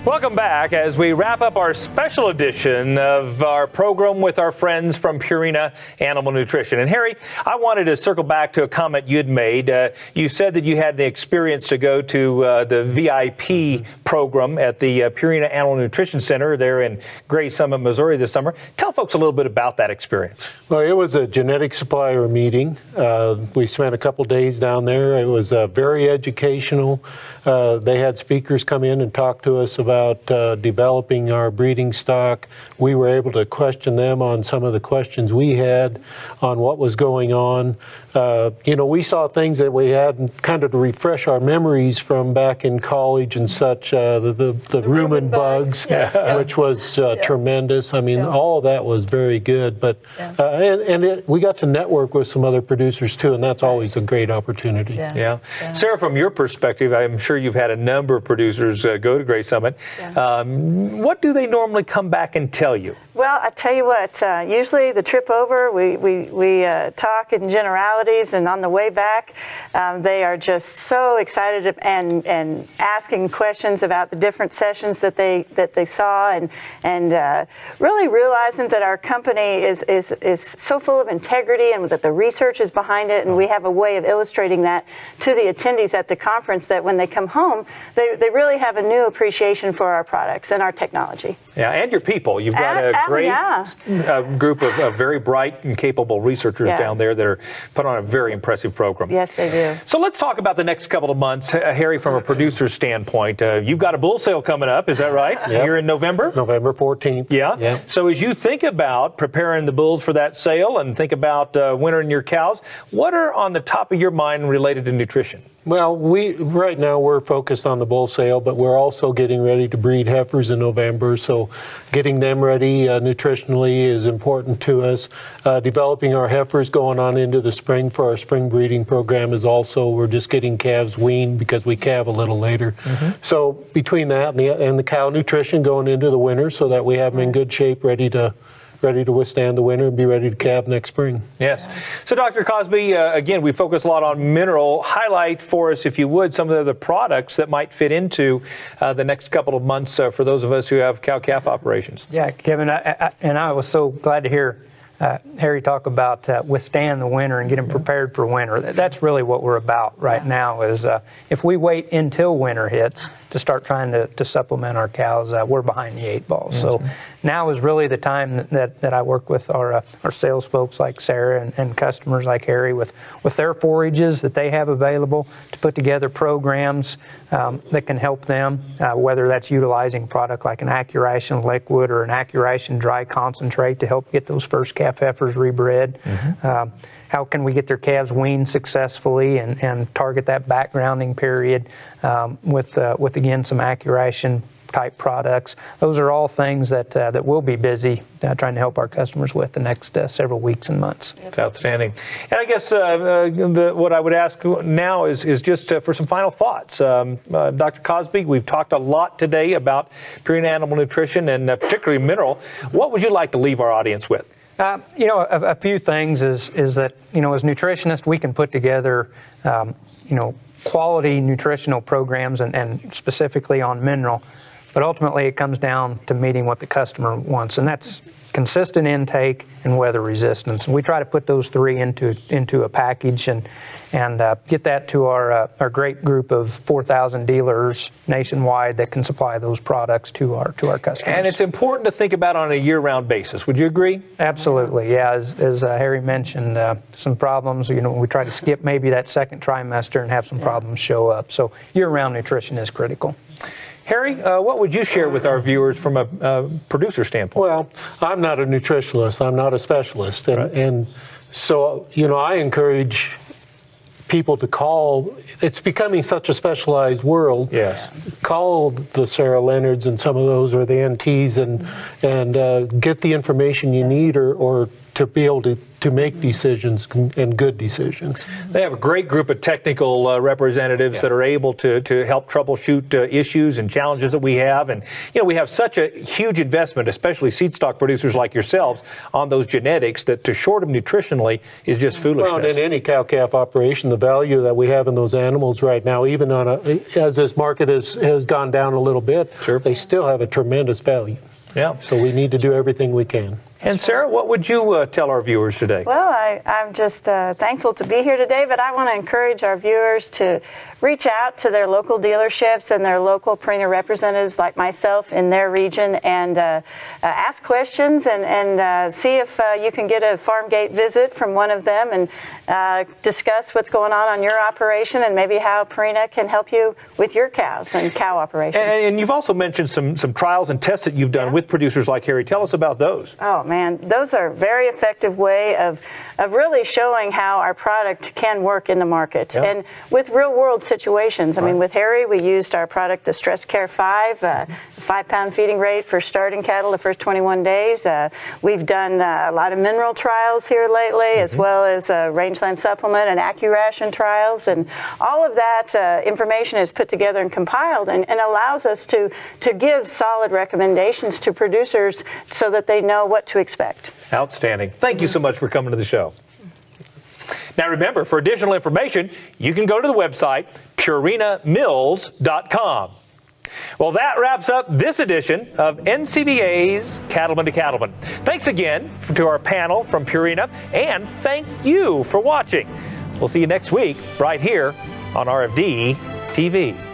Welcome back as we wrap up our special edition of our program with our friends from Purina Animal Nutrition. And Harry, I wanted to circle back to a comment you'd made. You said that you had the experience to go to the VIP program at the Purina Animal Nutrition Center there in Gray Summit, Missouri this summer. Tell folks a little bit about that experience. Well, it was a genetic supplier meeting. We spent a couple days down there. It was very educational. They had speakers come in and talk to us about developing our breeding stock. We were able to question them on some of the questions we had on what was going on. We saw things that we had kind of to refresh our memories from back in college and such, the rumen bugs, which was tremendous. I mean, all of that was very good. But we got to network with some other producers too, and that's always a great opportunity. Yeah. Sarah, from your perspective, I'm sure you've had a number of producers go to Gray Summit. What do they normally come back and tell you? Well, I tell you what, usually the trip over, we talk in generalities, and on the way back, they are just so excited and asking questions about the different sessions that they saw, and really realizing that our company is so full of integrity and that the research is behind it, and we have a way of illustrating that to the attendees at the conference that when they come home, they really have a new appreciation for our products and our technology. Yeah, and your people. You've got a great group of very bright and capable researchers down there that are put on a very impressive program. Yes, they do. So let's talk about the next couple of months, Harry, from a producer's standpoint. You've got a bull sale coming up, is that right? Yep. Here in November? November 14th. Yeah. So as you think about preparing the bulls for that sale and think about wintering your cows, what are on the top of your mind related to nutrition? Well, right now we're focused on the bull sale, but we're also getting ready to breed heifers in November. So getting them ready nutritionally is important to us. Developing our heifers going on into the spring for our spring breeding program is also, we're just getting calves weaned because we calve a little later. So between that and the cow nutrition going into the winter so that we have them in good shape, ready to withstand the winter and be ready to calve next spring. Yes. So Dr. Cosby, again, we focus a lot on mineral. Highlight for us, if you would, some of the products that might fit into the next couple of months for those of us who have cow-calf operations. Yeah, Kevin, I was so glad to hear Harry talk about withstand the winter and get them prepared for winter. That's really what we're about right now is if we wait until winter hits to start trying to supplement our cows, we're behind the 8 ball. So now is really the time that I work with our sales folks like Sarah and customers like Harry with their forages that they have available to put together programs that can help them, whether that's utilizing a product like an Accuration liquid or an Accuration dry concentrate to help get those first calf heifers rebred. How can we get their calves weaned successfully and target that backgrounding period with again some Accuration type products. Those are all things that we'll be busy trying to help our customers with the next several weeks and months. That's outstanding. And I guess what I would ask now is just for some final thoughts. Dr. Cosby, we've talked a lot today about Purina Animal Nutrition and particularly mineral. What would you like to leave our audience with? A few things is that, as nutritionists, we can put together, quality nutritional programs and specifically on mineral, but ultimately it comes down to meeting what the customer wants, and that's consistent intake and weather resistance. And we try to put those three into a package and get that to our great group of 4,000 dealers nationwide that can supply those products to our customers. And it's important to think about on a year-round basis. Would you agree? Absolutely. Yeah. As Harry mentioned, some problems. We try to skip maybe that second trimester and have some problems show up. So year-round nutrition is critical. Harry, what would you share with our viewers from a producer standpoint? Well, I'm not a nutritionalist. I'm not a specialist. And so, I encourage people to call. It's becoming such a specialized world. Yes. Call the Sarah Leonards and some of those, or the NTs, and get the information you need or to be able to to make decisions and good decisions. They have a great group of technical representatives that are able to help troubleshoot issues and challenges that we have. And, we have such a huge investment, especially seed stock producers like yourselves, on those genetics that to short them nutritionally is just foolishness. Well, in any cow-calf operation, the value that we have in those animals right now, even as this market has gone down a little bit, they still have a tremendous value. Yeah. So we need to do everything we can. And Sarah, what would you tell our viewers today? Well, I'm just thankful to be here today, but I want to encourage our viewers to reach out to their local dealerships and their local Purina representatives like myself in their region and ask questions and see if you can get a farm gate visit from one of them and discuss what's going on your operation and maybe how Purina can help you with your cows and cow operation. And you've also mentioned some trials and tests that you've done with producers like Harry. Tell us about those. Oh, man, those are a very effective way of really showing how our product can work in the market and with real-world situations. I mean, with Harry, we used our product, the Stress Care 5, 5-pound feeding rate for starting cattle the first 21 days. We've done a lot of mineral trials here lately, as well as rangeland supplement and AccuRation trials, and all of that information is put together and compiled and allows us to give solid recommendations to producers so that they know what to expect. Outstanding. Thank you so much for coming to the show. Now remember, for additional information, you can go to the website purinamills.com. Well, that wraps up this edition of NCBA's Cattlemen to Cattlemen. Thanks again to our panel from Purina, and thank you for watching. We'll see you next week right here on RFD TV.